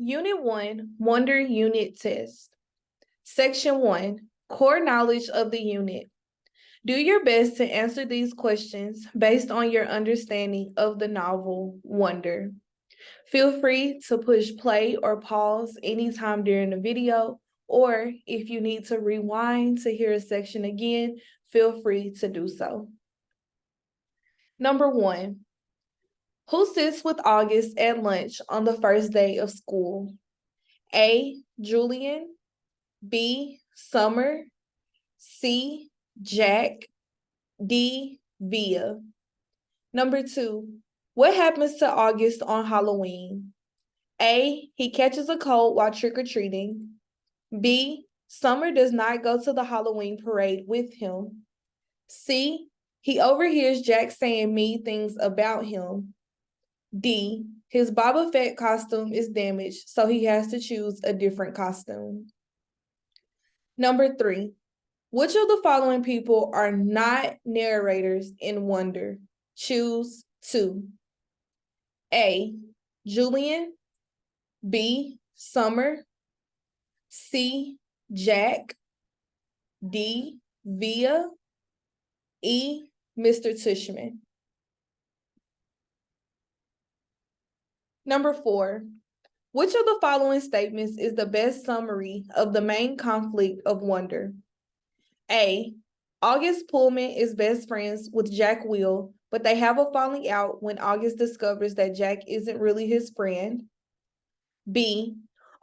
Unit 1, Wonder Unit Test. Section 1, Core Knowledge of the Unit. Do your best to answer these questions based on your understanding of the novel Wonder. Feel free to push play or pause anytime during the video, or if you need to rewind to hear a section again, feel free to do so. Number 1, who sits with August at lunch on the first day of school? A, Julian, B, Summer, C, Jack, D, Via. Number 2, what happens to August on Halloween? A, he catches a cold while trick-or-treating. B, Summer does not go to the Halloween parade with him. C, he overhears Jack saying mean things about him. D, his Boba Fett costume is damaged, so he has to choose a different costume. Number 3, which of the following people are not narrators in Wonder? Choose 2. A, Julian, B, Summer, C, Jack, D, Via, E, Mr. Tushman. Number 4, which of the following statements is the best summary of the main conflict of Wonder? A, August Pullman is best friends with Jack Will, but they have a falling out when August discovers that Jack isn't really his friend. B,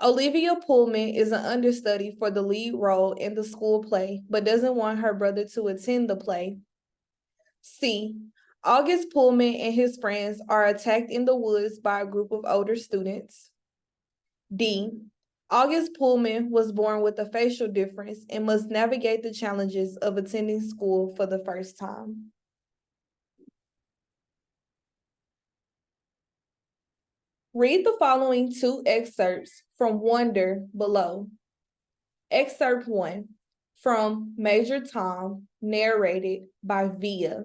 Olivia Pullman is an understudy for the lead role in the school play, but doesn't want her brother to attend the play. C, August Pullman and his friends are attacked in the woods by a group of older students. D, August Pullman was born with a facial difference and must navigate the challenges of attending school for the first time. Read the following 2 excerpts from Wonder below. Excerpt 1, from Major Tom, narrated by Via.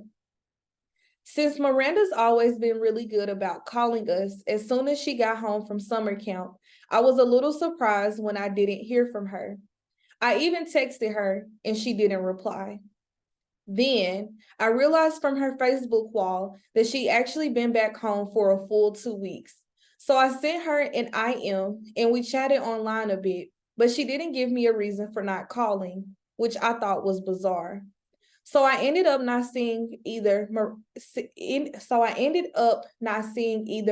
Since Miranda's always been really good about calling us as soon as she got home from summer camp, I was a little surprised when I didn't hear from her. I even texted her and she didn't reply. Then I realized from her Facebook wall that she'd actually been back home for a full 2 weeks. So I sent her an IM and we chatted online a bit, but she didn't give me a reason for not calling, which I thought was bizarre. So I ended up not seeing either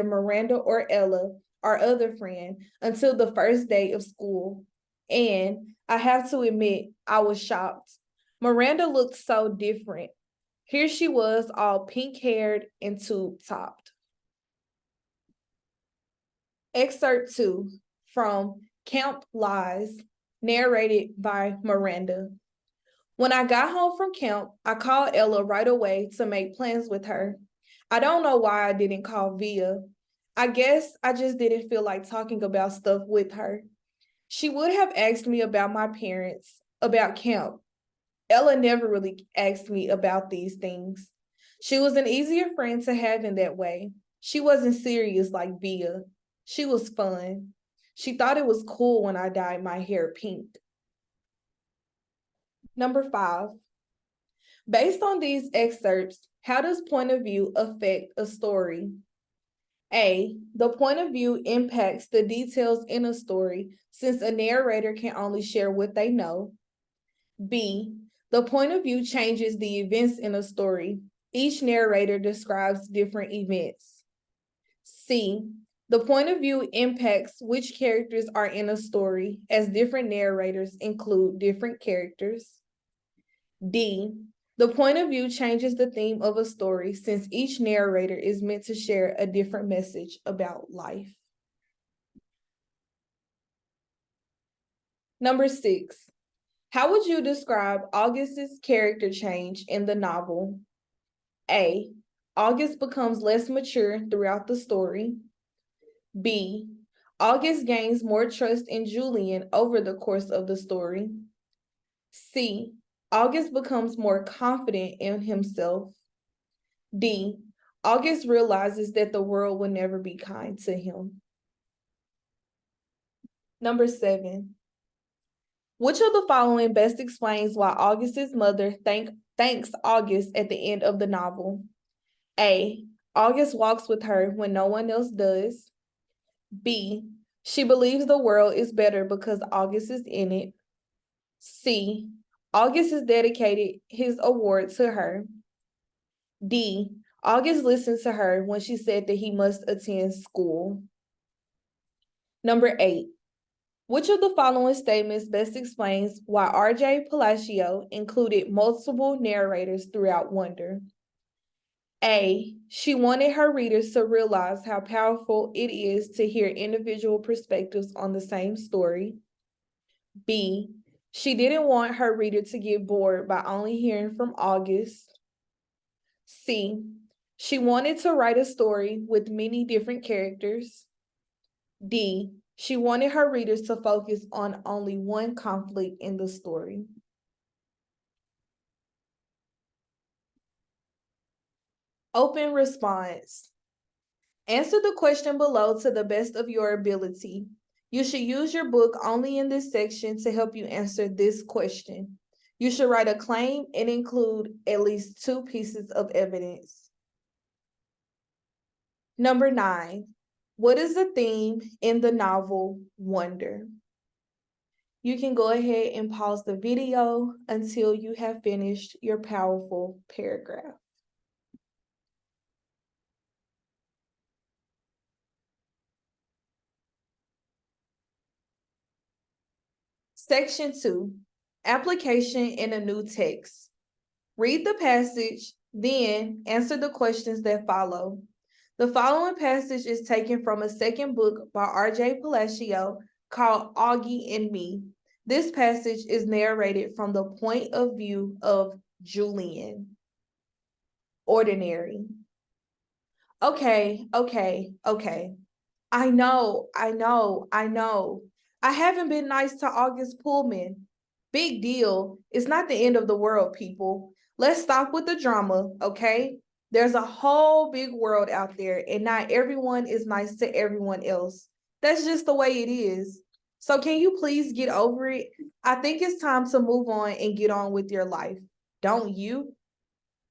Miranda or Ella, our other friend, until the first day of school. And I have to admit, I was shocked. Miranda looked so different. Here she was, all pink-haired and tube-topped. Excerpt 2, from Camp Lies, narrated by Miranda. When I got home from camp, I called Ella right away to make plans with her. I don't know why I didn't call Via. I guess I just didn't feel like talking about stuff with her. She would have asked me about my parents, about camp. Ella never really asked me about these things. She was an easier friend to have in that way. She wasn't serious like Via. She was fun. She thought it was cool when I dyed my hair pink. Number 5, based on these excerpts, how does point of view affect a story? A, the point of view impacts the details in a story since a narrator can only share what they know. B, the point of view changes the events in a story. Each narrator describes different events. C, the point of view impacts which characters are in a story as different narrators include different characters. D, the point of view changes the theme of a story since each narrator is meant to share a different message about life. Number 6, how would you describe August's character change in the novel? A, August becomes less mature throughout the story. B, August gains more trust in Julian over the course of the story. C, August becomes more confident in himself. D, August realizes that the world will never be kind to him. Number 7. Which of the following best explains why August's mother thanks August at the end of the novel? A. August walks with her when no one else does. B. She believes the world is better because August is in it. C. August has dedicated his award to her. D. August listened to her when she said that he must attend school. Number 8. Which of the following statements best explains why R.J. Palacio included multiple narrators throughout Wonder? A. She wanted her readers to realize how powerful it is to hear individual perspectives on the same story. B. She didn't want her reader to get bored by only hearing from August. C. She wanted to write a story with many different characters. D. She wanted her readers to focus on only one conflict in the story. Open response. Answer the question below to the best of your ability. You should use your book only in this section to help you answer this question. You should write a claim and include at least 2 pieces of evidence. Number 9. What is the theme in the novel Wonder? You can go ahead and pause the video until you have finished your powerful paragraph. Section 2, application in a new text. Read the passage, then answer the questions that follow. The following passage is taken from a second book by R.J. Palacio called Augie and Me. This passage is narrated from the point of view of Julian. Ordinary. Okay. I know. I haven't been nice to August Pullman. Big deal. It's not the end of the world, people. Let's stop with the drama, okay? There's a whole big world out there, and not everyone is nice to everyone else. That's just the way it is. So can you please get over it? I think it's time to move on and get on with your life. Don't you?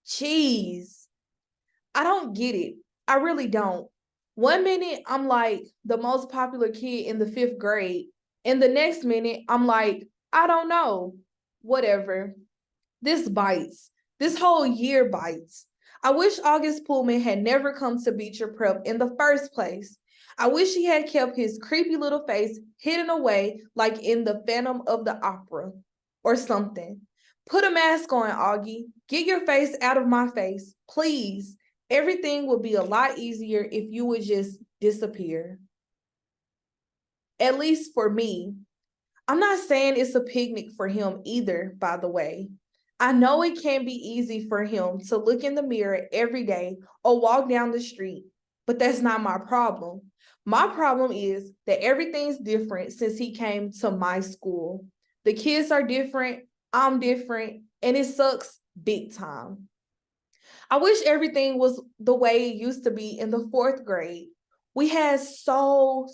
Jeez. I don't get it. I really don't. One minute, I'm like the most popular kid in the 5th grade. And the next minute, I'm like, I don't know. Whatever. This bites. This whole year bites. I wish August Pullman had never come to Beecher Prep in the first place. I wish he had kept his creepy little face hidden away like in the Phantom of the Opera or something. Put a mask on, Augie. Get your face out of my face, please. Everything would be a lot easier if you would just disappear. At least for me. I'm not saying it's a picnic for him either, by the way. I know it can be easy for him to look in the mirror every day or walk down the street, but that's not my problem. My problem is that everything's different since he came to my school. The kids are different, I'm different, and it sucks big time. I wish everything was the way it used to be in the 4th grade. We had so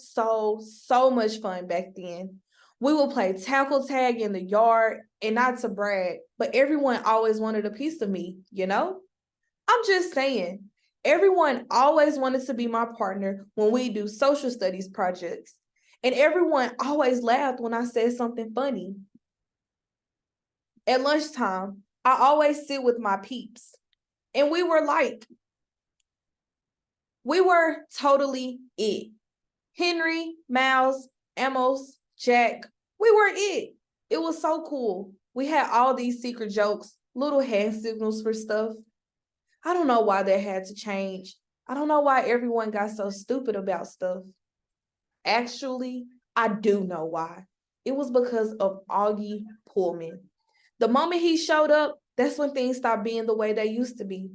much fun back then. We would play tackle tag in the yard, and not to brag, but everyone always wanted a piece of me, you know? I'm just saying, everyone always wanted to be my partner when we do social studies projects. And everyone always laughed when I said something funny. At lunchtime, I always sit with my peeps. And we were totally it. Henry, Miles, Amos, Jack, we were it. It was so cool. We had all these secret jokes, little hand signals for stuff. I don't know why that had to change. I don't know why everyone got so stupid about stuff. Actually, I do know why. It was because of Augie Pullman. The moment he showed up, that's when things stopped being the way they used to be.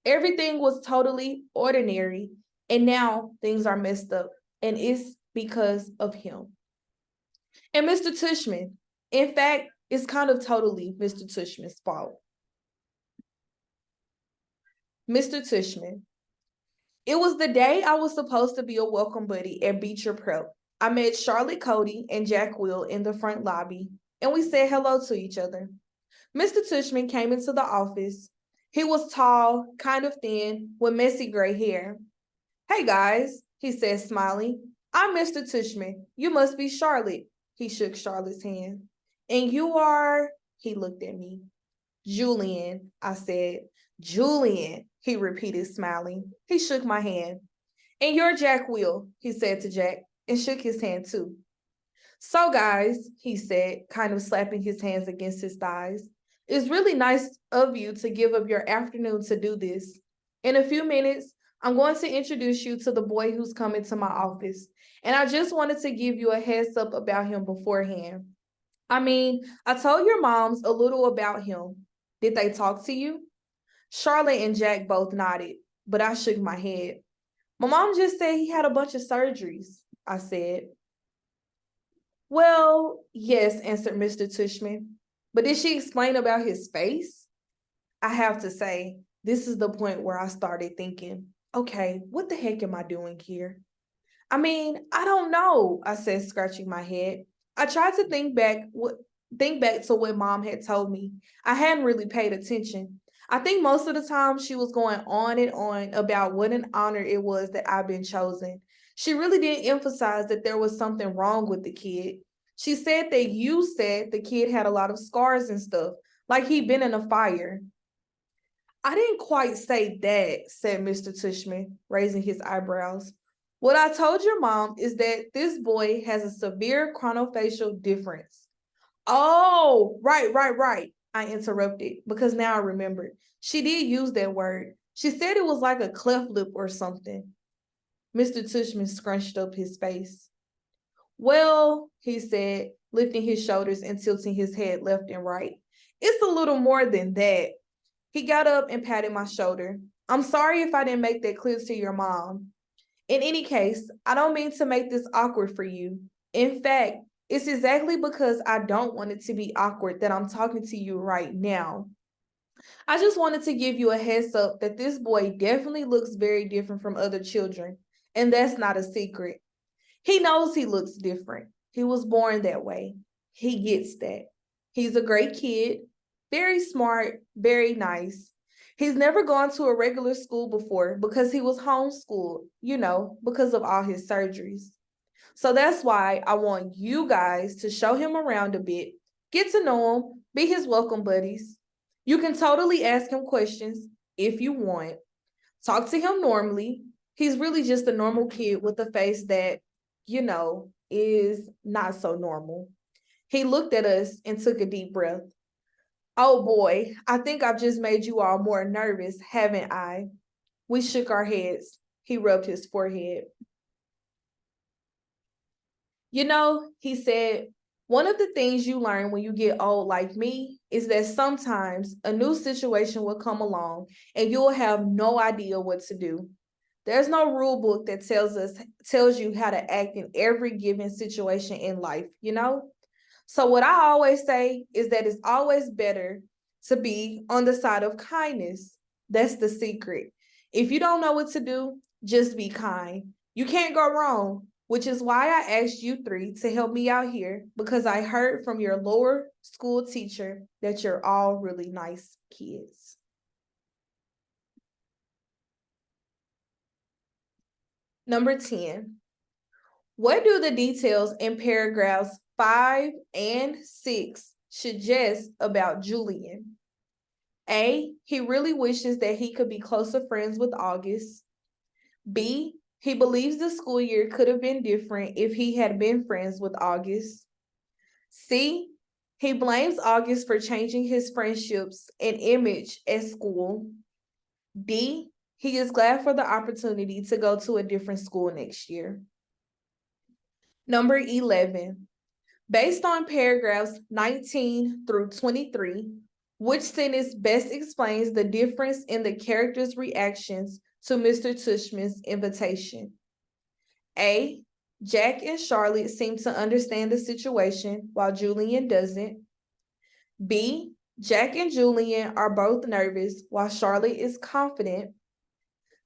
Everything was totally ordinary, and now things are messed up, and it's because of him. And Mr. Tushman, in fact, it's kind of totally Mr. Tushman's fault. Mr. Tushman, it was the day I was supposed to be a welcome buddy at Beecher Prep. I met Charlotte Cody and Jack Will in the front lobby, and we said hello to each other. Mr. Tushman came into the office. He was tall, kind of thin, with messy gray hair. Hey guys, he said, smiling. I'm Mr. Tushman. You must be Charlotte. He shook Charlotte's hand. And you are, he looked at me. Julian, I said. Julian, he repeated, smiling. He shook my hand. And you're Jack Will, he said to Jack, and shook his hand too. So, guys, he said, kind of slapping his hands against his thighs, it's really nice of you to give up your afternoon to do this. In a few minutes, I'm going to introduce you to the boy who's coming to my office. And I just wanted to give you a heads up about him beforehand. I told your moms a little about him. Did they talk to you? Charlotte and Jack both nodded, but I shook my head. My mom just said he had a bunch of surgeries, I said. Well, yes, answered Mr. Tushman. But did she explain about his face? I have to say, this is the point where I started thinking, okay, what the heck am I doing here? I don't know, I said, scratching my head. I tried to think back to what mom had told me. I hadn't really paid attention. I think most of the time she was going on and on about what an honor it was that I've been chosen. She really didn't emphasize that there was something wrong with the kid. She said that you said the kid had a lot of scars and stuff, like he'd been in a fire. I didn't quite say that, said Mr. Tushman, raising his eyebrows. What I told your mom is that this boy has a severe chronofacial difference. Oh, right, I interrupted, because now I remembered. She did use that word. She said it was like a cleft lip or something. Mr. Tushman scrunched up his face. Well, he said, lifting his shoulders and tilting his head left and right. It's a little more than that. He got up and patted my shoulder. I'm sorry if I didn't make that clear to your mom. In any case, I don't mean to make this awkward for you. In fact, it's exactly because I don't want it to be awkward that I'm talking to you right now. I just wanted to give you a heads up that this boy definitely looks very different from other children, and that's not a secret. He knows he looks different. He was born that way. He gets that. He's a great kid, very smart, very nice. He's never gone to a regular school before because he was homeschooled, because of all his surgeries. So that's why I want you guys to show him around a bit, get to know him, be his welcome buddies. You can totally ask him questions if you want. Talk to him normally. He's really just a normal kid with a face that, is not so normal. He looked at us and took a deep breath. Oh boy, I think I've just made you all more nervous, haven't I? We shook our heads. He rubbed his forehead. He said, one of the things you learn when you get old like me is that sometimes a new situation will come along and you'll have no idea what to do. There's no rule book that tells you how to act in every given situation in life, So what I always say is that it's always better to be on the side of kindness. That's the secret. If you don't know what to do, just be kind. You can't go wrong, which is why I asked you three to help me out here, because I heard from your lower school teacher that you're all really nice kids. Number 10. What do the details in paragraphs 5 and 6 suggest about Julian? A, he really wishes that he could be closer friends with August. B, he believes the school year could have been different if he had been friends with August. C, he blames August for changing his friendships and image at school. D, he is glad for the opportunity to go to a different school next year. Number 11, based on paragraphs 19 through 23, which sentence best explains the difference in the characters' reactions to Mr. Tushman's invitation? A, Jack and Charlotte seem to understand the situation while Julian doesn't. B, Jack and Julian are both nervous while Charlotte is confident.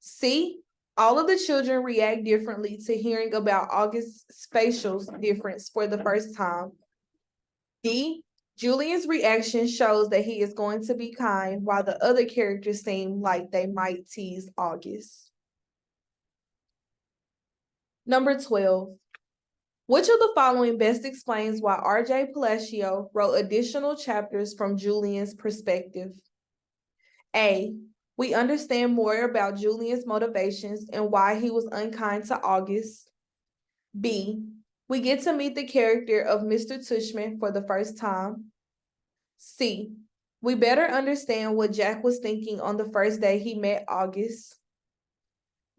C, All of the children react differently to hearing about August's facial difference for the first time. D, Julian's reaction shows that he is going to be kind, while the other characters seem like they might tease August. Number 12. Which of the following best explains why R.J. Palacio wrote additional chapters from Julian's perspective? A, we understand more about Julian's motivations and why he was unkind to August. B, we get to meet the character of Mr. Tushman for the first time. C, we better understand what Jack was thinking on the first day he met August.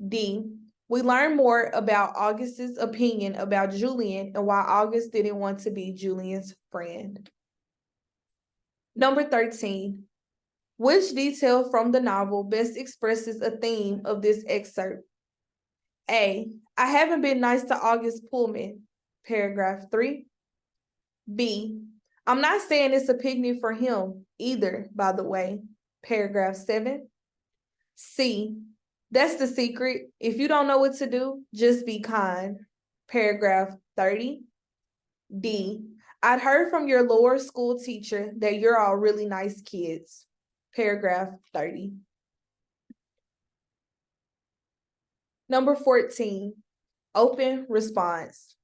D, we learn more about August's opinion about Julian and why August didn't want to be Julian's friend. Number 13. Which detail from the novel best expresses a theme of this excerpt? A, I haven't been nice to August Pullman, paragraph 3. B, I'm not saying it's a picnic for him either, by the way, paragraph 7. C, that's the secret. If you don't know what to do, just be kind, paragraph 30. D, I'd heard from your lower school teacher that you're all really nice kids, paragraph 30. Number 14, open response.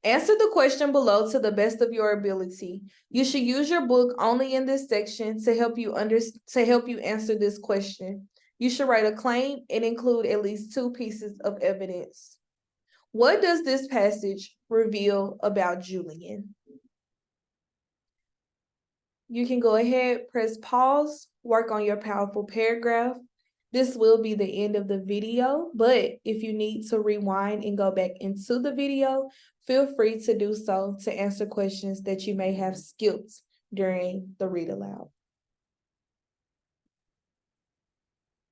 Answer the question below to the best of your ability. You should use your book only in this section to help you answer this question. You should write a claim and include at least 2 pieces of evidence. What does this passage reveal about Julian? You can go ahead, press pause, work on your powerful paragraph. This will be the end of the video, but if you need to rewind and go back into the video, feel free to do so to answer questions that you may have skipped during the read aloud.